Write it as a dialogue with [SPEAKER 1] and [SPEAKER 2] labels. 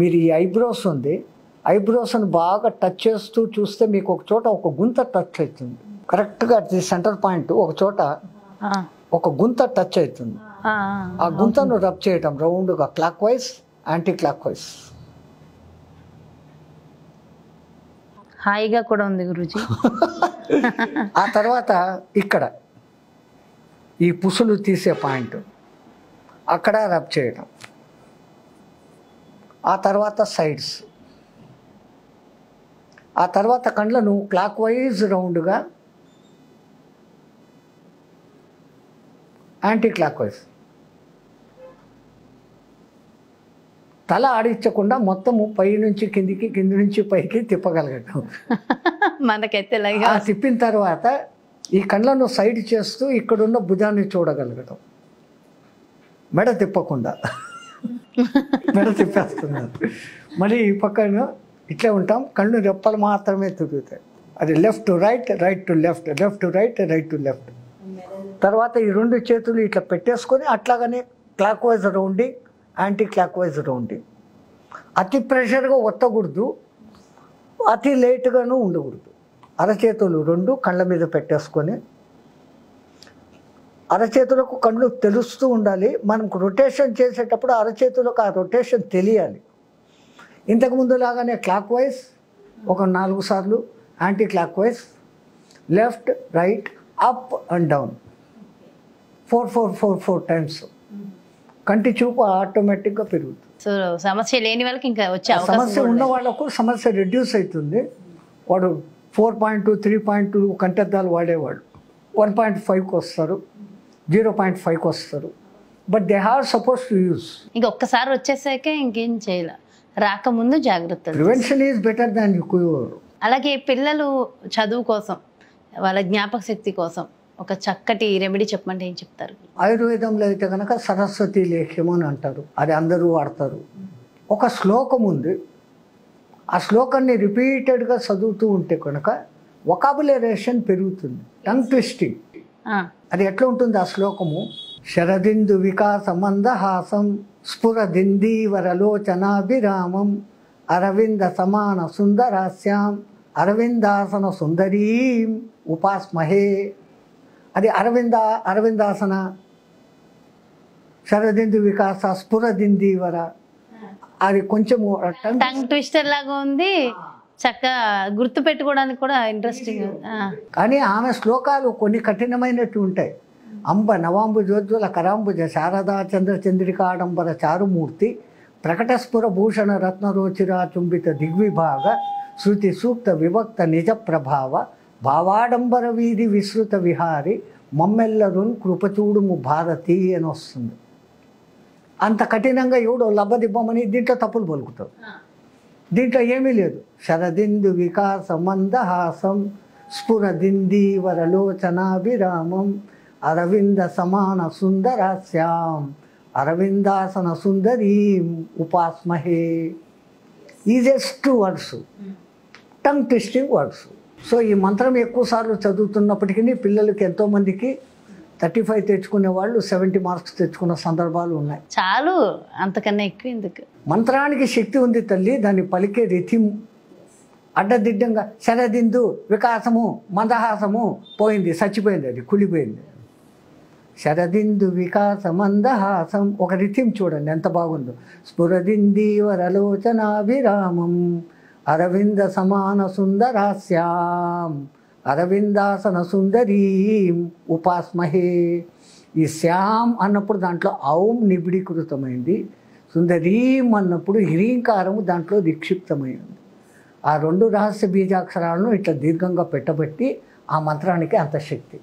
[SPEAKER 1] మీరు ఈ ఐబ్రోస్ ఉంది, ఐబ్రోస్ని బాగా టచ్ చేస్తూ చూస్తే మీకు ఒక చోట ఒక గుంత టచ్ అవుతుంది. కరెక్ట్గా సెంటర్ పాయింట్ ఒక చోట ఒక గుంత టచ్ అవుతుంది. ఆ గుంతను రబ్ చేయటం రౌండ్గా clock wise, anti clock wise.
[SPEAKER 2] హాయిగా కూడా ఉంది గురూజీ.
[SPEAKER 1] ఆ తర్వాత ఇక్కడ ఈ పుసులు తీసే పాయింట్ అక్కడ రబ్ చేయటం. ఆ తర్వాత సైడ్స్. ఆ తర్వాత కండ్లను క్లాక్ వైజ్ రౌండ్గా, యాంటీ క్లాక్ వైజ్. తల ఆడించకుండా మొత్తము పై నుంచి కిందికి, కింది నుంచి పైకి తిప్పగలగటం.
[SPEAKER 2] మనకైతే
[SPEAKER 1] తిప్పిన తర్వాత ఈ కళ్ళను సైడ్ చేస్తూ ఇక్కడున్న భుజాన్ని చూడగలగటం. మెడ తిప్పకుండా, మెడ తిప్పేస్తున్నారు. మళ్ళీ ఈ పక్కన ఇట్లే ఉంటాం, కళ్ళు రెప్పలు మాత్రమే తిరుగుతాయి. అది left to right, right to left, left to right, right to left. తర్వాత ఈ రెండు చేతులు ఇట్లా పెట్టేసుకొని అట్లాగనే clock wise rounding, anti clock wise rounding. అతి ప్రెషర్గా ఒత్తకూడదు, అతి లేట్గాను ఉండకూడదు. అరచేతులు రెండు కళ్ళ మీద పెట్టేసుకొని, అరచేతులకు కళ్ళు తెలుస్తూ ఉండాలి. మనం రొటేషన్ చేసేటప్పుడు అరచేతులకు ఆ రొటేషన్ తెలియాలి. ఇంతకుముందు లాగానే క్లాక్ వైజ్ ఒక 4 సార్లు, anti clock wise, left right up and down 4 times. కంటి చూపు ఆటోమేటిక్గా పెరుగుతుంది.
[SPEAKER 2] సో సమస్య లేని వాళ్ళకి ఇంకా వచ్చే
[SPEAKER 1] సమస్య ఉన్న వాళ్ళకు సమస్య రెడ్యూస్ అవుతుంది. వాడు 4.2, 3.2 కంటద్దాలు వాడేవాడు 1.5కి వస్తారు, 0.5కి వస్తారు. But they have suppose to use.
[SPEAKER 2] ఇంకా ఒక్కసారి వచ్చేసాక ఇంకేం చేయాలి, రాకముందు జాగ్రత్తలు.
[SPEAKER 1] Prevention is better than cure.
[SPEAKER 2] అలాగే పిల్లలు చదువు కోసం, వాళ్ళ జ్ఞాపక శక్తి కోసం ఒక చక్కటి రెమెడీ చెప్పమంటే ఏం చెప్తారు?
[SPEAKER 1] ఆయుర్వేదంలో అయితే కనుక సరస్వతి లేఖ్యము అని అంటారు. అది అందరూ వాడతారు. ఒక శ్లోకం ఉంది, ఆ శ్లోకాన్ని రిపీటెడ్గా చదువుతూ ఉంటే కనుక వొకాబులరేషన్ పెరుగుతుంది. Tongue twisting. అది ఎట్లా ఉంటుంది ఆ శ్లోకము? శరదిందు వికాస మందహాసం స్ఫురదిందీవరలోచనాభిరామం అరవింద సమాన సుందరాస్యాం అరవిందాసన సుందరీం ఉపాస్మహే. అది అరవిందాసన, శరదిందు వికాస, స్ఫురదిందీవర. అది కొంచెము
[SPEAKER 2] టంగ్ ట్విస్టర్ లాగా ఉంది, చక్కగా గుర్తు పెట్టుకోవడానికి కూడా ఇంట్రెస్టింగ్.
[SPEAKER 1] కానీ ఆమె శ్లోకాలు కొన్ని కఠినమైనట్టు ఉంటాయి. అంబ నవాంబుజోజ్వల కరాంబుజ శారదా చంద్ర చంద్రికాడంబర చారుమూర్తి ప్రకటస్ఫుర భూషణ రత్నరోచిరా చుంబిత దిగ్విభాగ శృతి సూక్త విభక్త నిజ ప్రభావ భావాడంబర వీధి విస్తృత విహారి మమ్మెల్లరున్ కృపచూడుము భారతి అని వస్తుంది. అంత కఠినంగా ఎవడో లబ్బదిబ్బమని దీంట్లో తప్పులు పలుకుతారు. దీంట్లో ఏమీ లేదు. శరదిందు వికాస మందహాసం స్ఫురదిందీవరలోచనాభిరామం అరవింద సమాన సుందరాస్యాం అరవిందాసన సుందరీం ఉపాస్మహే. Easiest words, tongue twisting words. So ఈ మంత్రం ఎక్కువ సార్లు చదువుతున్నప్పటికీ పిల్లలకి ఎంతోమందికి 35 తెచ్చుకునే వాళ్ళు 70 మార్క్స్ తెచ్చుకున్న సందర్భాలు ఉన్నాయి.
[SPEAKER 2] చాలు, అంతకన్నా ఎక్కువ ఎందుకు?
[SPEAKER 1] మంత్రానికి శక్తి ఉంది తల్లి. దాన్ని పలికే రిథిం అడ్డదిడ్డంగా శరదిందు వికాసము మందహాసము పోయింది, చచ్చిపోయింది, అది కులిపోయింది. శరదిందు వికాస మందహాసం ఒక రిథిం చూడండి ఎంత బాగుందో. స్ఫురదిందీవరలోచనాభిరామం అరవింద సమాన సుందరాస్యాం అరవిందాసన సుందరీం ఉపాస్మహే. ఈ శ్యామ్ అన్నప్పుడు దాంట్లో ఔం నిబిడీకృతమైంది, సుందరీం అన్నప్పుడు హ్రీంకారము దాంట్లో నిక్షిప్తమైంది. ఆ 2 రహస్య బీజాక్షరాలను ఇట్లా దీర్ఘంగా పెట్టబట్టి ఆ మంత్రానికి అంత శక్తి.